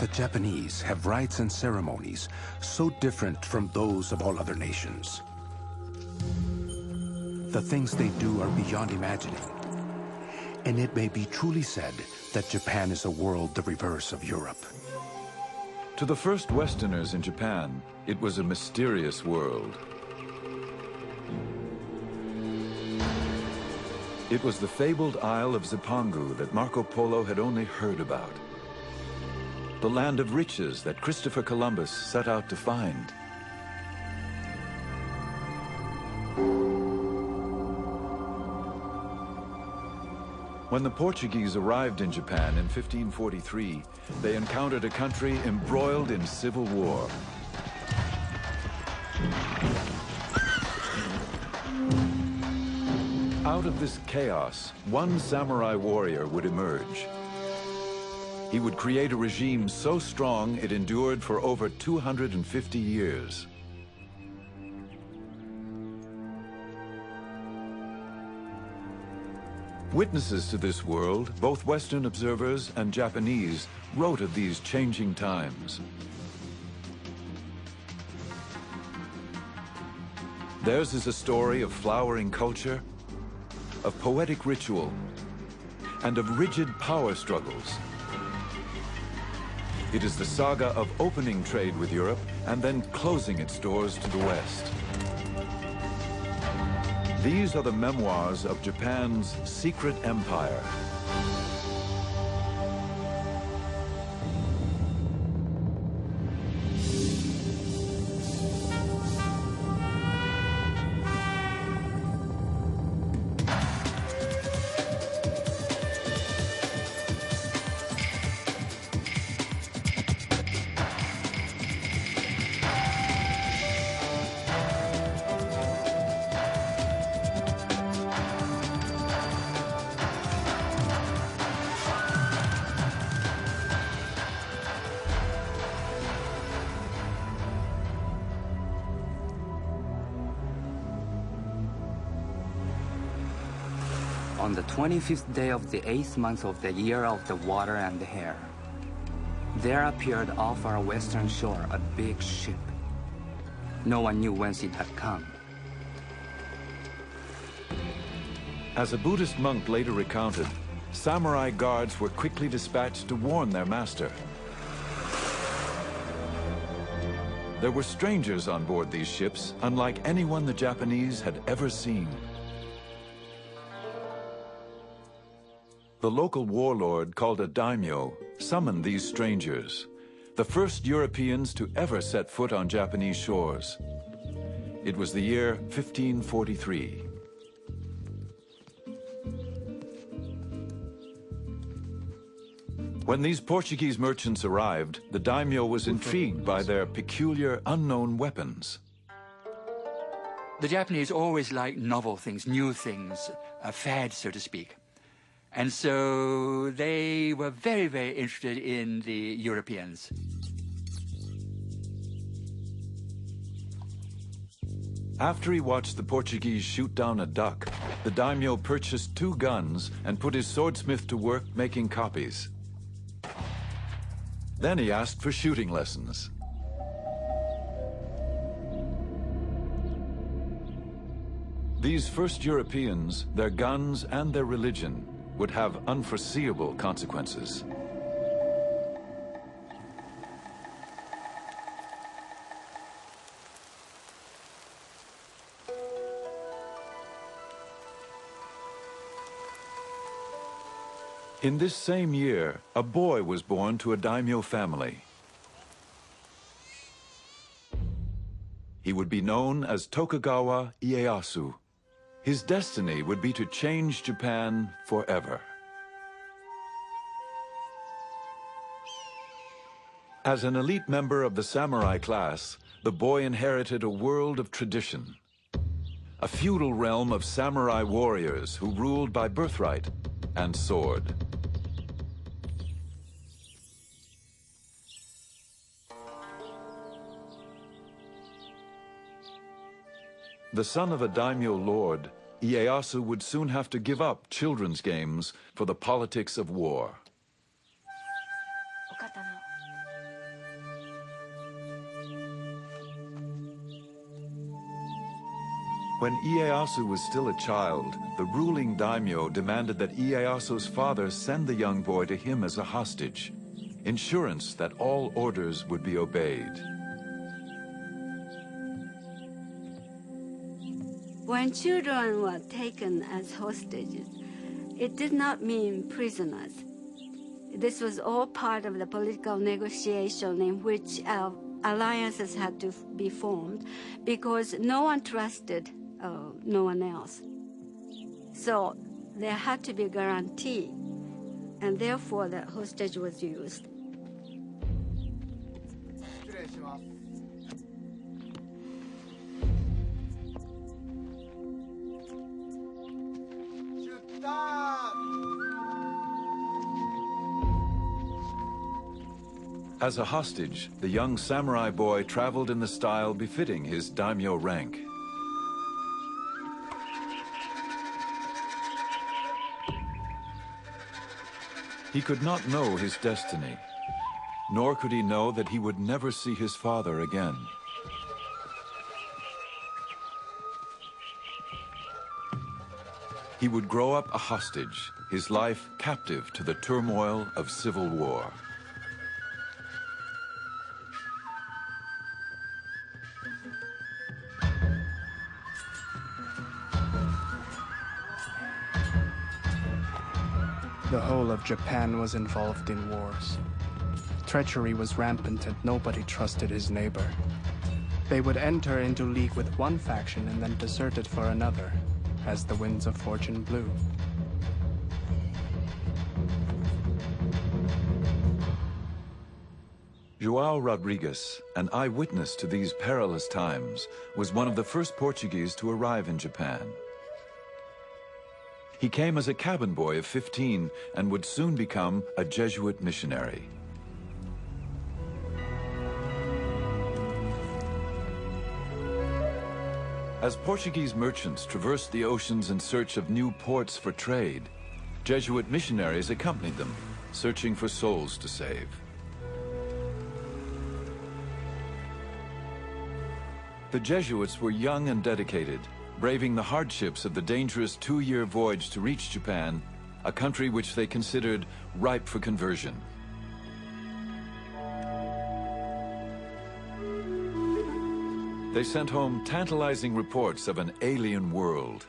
The Japanese have rites and ceremonies so different from those of all other nations. The things they do are beyond imagining. And it may be truly said that Japan is a world the reverse of Europe. To the first Westerners in Japan, it was a mysterious world. It was the fabled Isle of Zipangu that Marco Polo had only heard about. The land of riches that Christopher Columbus set out to find. When the Portuguese arrived in Japan in 1543, they encountered a country embroiled in civil war. Out of this chaos, one samurai warrior would emerge. He would create a regime so strong it endured for over 250 years. Witnesses to this world, both Western observers and Japanese, wrote of these changing times. Theirs is a story of flowering culture, of poetic ritual, and of rigid power struggles. It is the saga of opening trade with Europe and then closing its doors to the West. These are the memoirs of Japan's secret empire. On the 25th day of the 8th month of the year of the water and the hair, there appeared off our western shore a big ship. No one knew whence it had come. As a Buddhist monk later recounted, samurai guards were quickly dispatched to warn their master. There were strangers on board these ships, unlike anyone the Japanese had ever seen. The local warlord, called a daimyo, summoned these strangers, the first Europeans to ever set foot on Japanese shores. It was the year 1543. When these Portuguese merchants arrived, the daimyo was intrigued by their peculiar, unknown weapons. The Japanese always like novel things, new things, a fad, so to speak. And so they were very, very interested in the Europeans. After he watched the Portuguese shoot down a duck, the daimyo purchased 2 guns and put his swordsmith to work making copies. Then he asked for shooting lessons. These first Europeans, their guns and their religion, would have unforeseeable consequences. In this same year, a boy was born to a daimyo family. He would be known as Tokugawa Ieyasu. His destiny would be to change Japan forever. As an elite member of the samurai class, the boy inherited a world of tradition. A feudal realm of samurai warriors who ruled by birthright and sword. The son of a daimyo lord, Ieyasu would soon have to give up children's games for the politics of war. When Ieyasu was still a child, the ruling daimyo demanded that Ieyasu's father send the young boy to him as a hostage, insurance that all orders would be obeyed. When children were taken as hostages, it did not mean prisoners. This was all part of the political negotiation in which alliances had to be formed because no one trusted no one else. So there had to be a guarantee, and therefore the hostage was used. As a hostage, the young samurai boy traveled in the style befitting his daimyo rank. He could not know his destiny, nor could he know that he would never see his father again. He would grow up a hostage, his life captive to the turmoil of civil war. The whole of Japan was involved in wars. Treachery was rampant and nobody trusted his neighbor. They would enter into league with one faction and then desert it for another, as the winds of fortune blew. João Rodrigues, an eyewitness to these perilous times, was one of the first Portuguese to arrive in Japan. He came as a cabin boy of 15 and would soon become a Jesuit missionary. As Portuguese merchants traversed the oceans in search of new ports for trade, Jesuit missionaries accompanied them, searching for souls to save. The Jesuits were young and dedicated, braving the hardships of the dangerous 2-year voyage to reach Japan, a country which they considered ripe for conversion. They sent home tantalizing reports of an alien world.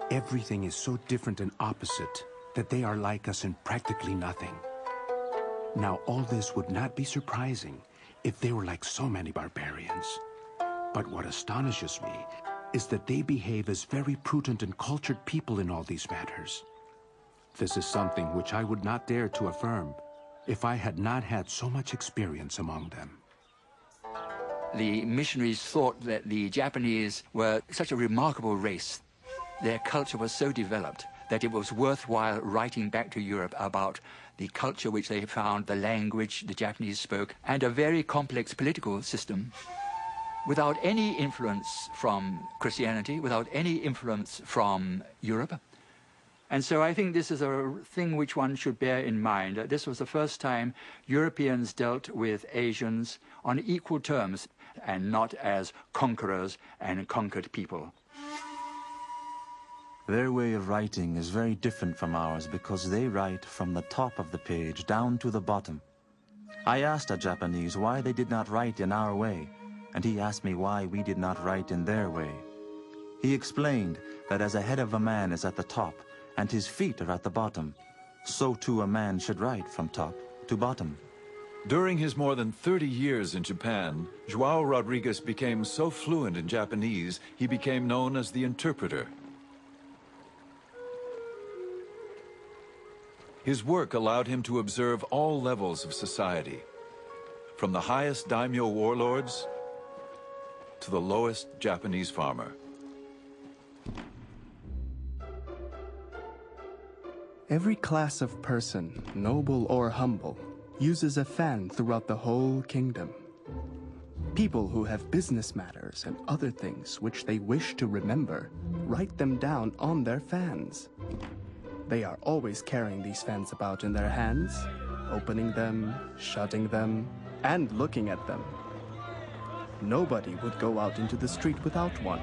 Everything is so different and opposite that they are like us in practically nothing. Now, all this would not be surprising if they were like so many barbarians. But what astonishes me is that they behave as very prudent and cultured people in all these matters. This is something which I would not dare to affirm if I had not had so much experience among them. The missionaries thought that the Japanese were such a remarkable race. Their culture was so developed that it was worthwhile writing back to Europe about the culture which they found, the language the Japanese spoke, and a very complex political system without any influence from Christianity, without any influence from Europe. And so I think this is a thing which one should bear in mind. This was the first time Europeans dealt with Asians on equal terms and not as conquerors and conquered people. Their way of writing is very different from ours because they write from the top of the page down to the bottom. I asked a Japanese why they did not write in our way, and he asked me why we did not write in their way. He explained that as a head of a man is at the top and his feet are at the bottom, so too a man should write from top to bottom. During his more than 30 years in Japan, João Rodrigues became so fluent in Japanese, he became known as the interpreter. His work allowed him to observe all levels of society, from the highest daimyo warlords to the lowest Japanese farmer. Every class of person, noble or humble, uses a fan throughout the whole kingdom. People who have business matters and other things which they wish to remember, write them down on their fans. They are always carrying these fans about in their hands, opening them, shutting them, and looking at them. Nobody would go out into the street without one.